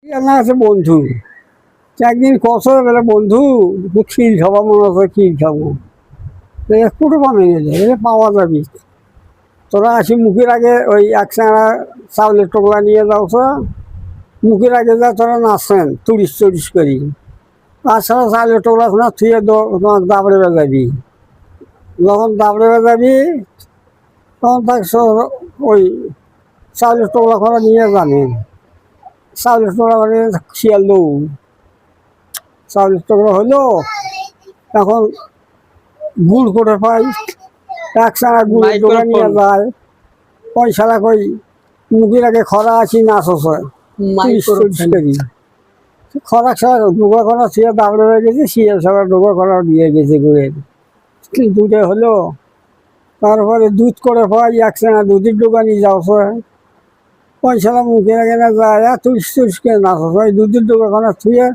আমার আছে বন্ধু একদিন কত বলে বন্ধু ক্ষীর খাবো মনে হচ্ছে ক্ষীর খাবো কুটো পামে গেলে পাওয়া যাবি তোরা আসি মুখের আগে ওই এক চাঙা চাউলের টোকলা নিয়ে যাও তো মুখের আগে যা তোরা নাচেন তুরিস চুরিস করি তাছাড়া চাউলের টোকলা খোনা থুয়ে তোমার দাবড়ে বেজাবি যখন দাবড়ে বেজাবি তখন তাকে ওই চাউলের টোকলা খোনা নিয়ে জানেন চাউলের টোকলা মানে শিয়াল দৌড় চাউলের টুকরো হলো এখন গুড় করে পাই এক সারা গুড়ের দোকান নিয়ে যায় পয়সা কই মুখের আগে খরা আছি নাচ হচ্ছে খরা ছাড়া ডোকা করা ছিঁড়ে দাবড়ে হয়ে গেছে শিয়াল ছাড়া ডোকা করা দিয়ে গেছে গুড়ের দুধে হলো তারপরে দুধ করে পাই এক সারা দুধের দোকানে যাওছে পয়সা মুখের আগে না যায় তুলস তুলস করে নাচ হচ্ছে ওই দুধের দোকান ছুঁয়ে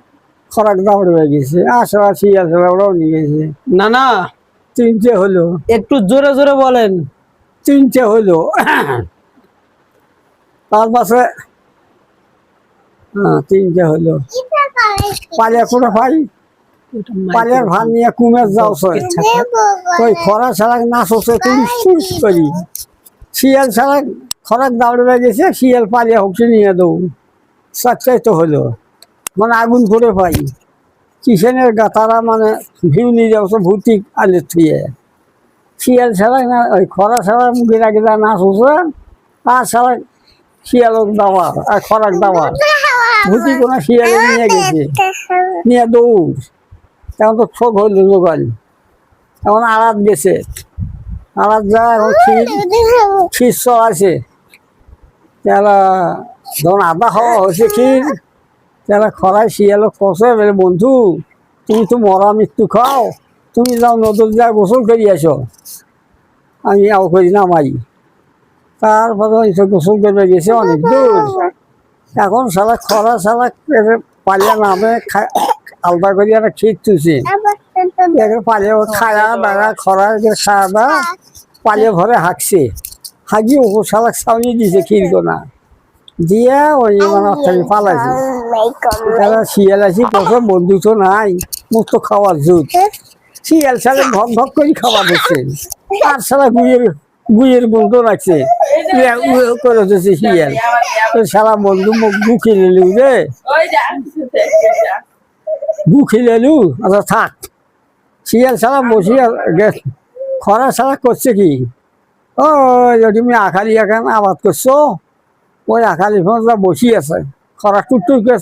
খরাক দাবড়ে হয়ে গেছে আশেপাশে আছে ওরাও নিয়ে গেছে না না তিনটে হলো একটু জোরে জোরে বলেন। তিনটে হলো তার পাশে তিনটে হলো পালিয়া করে ভাই পালিয়ার ভান নিয়ে কুমের যাও ওই খরা ছাড়া নাচ হচ্ছে তুলিস করি শিয়াল ছাড়া খরাক দাবড়ে হয়ে গেছে শিয়াল পালিয়া হচ্ছে নিয়ে দেবো চারটাই তো হলো মানে আগুন করে পাই কিষেনের গাতারা মানে ভিউ নিয়ে যাচ্ছে ভূতিক আলে থুয়ে শিয়াল ছাড়া না ওই খরা ছাড়া মুখের আগে যা নাচ হচ্ছে আর ছাড়া শিয়ালক দাবার আর খরাক দাবার ভূতি কোনো শিয়ালে নিয়ে গেছে নিয়ে দৌড় এখন তো শোক হইল জোগাল এখন আড়াত গেছে আড়াত যা এখন ক্ষীর আছে তারা যখন আদা খাওয়া হয়েছে ক্ষীর তারা খরায় শিয়ালক ফসে বলে বন্ধু তুমি তো মরা মৃত্যু খাও তুমি যাও নদীর যা গোসল করি আসো আমি আও করি নামাই তারপরে গোসল করবে গেছে অনেক দূর এখন সারা খরা সারা পালিয়া নামে আলদা করি একটা ক্ষীর তুলছে পালিয়ে খায়া দাঁড়া খরা খাওয়া দাওয়া পালিয়ে ঘরে হাঁকছে হাঁকি ও সারা ছাউনি দিছে ক্ষীর গোনা দিয়ে ওই মানে পালাইছে তারা শিয়াল আছি প্রথম বন্ধু তো নাই মুখ তো খাওয়ার জুত শিয়াল সারা ভক ভক করে খাওয়া দিচ্ছে আর সারা গুয়ের বন্ধু রাখছে করে দিচ্ছে শিয়াল সারা বন্ধু মুখ গুখি নিলু রে গুখি নিলু আচ্ছা থাক শিয়াল সারা বসিয়া খরা সারা করছে কি ও তুমি আখালি এখন আবাদ করছো ওই আখালি ফোন বসি আছে খরা টুকটুক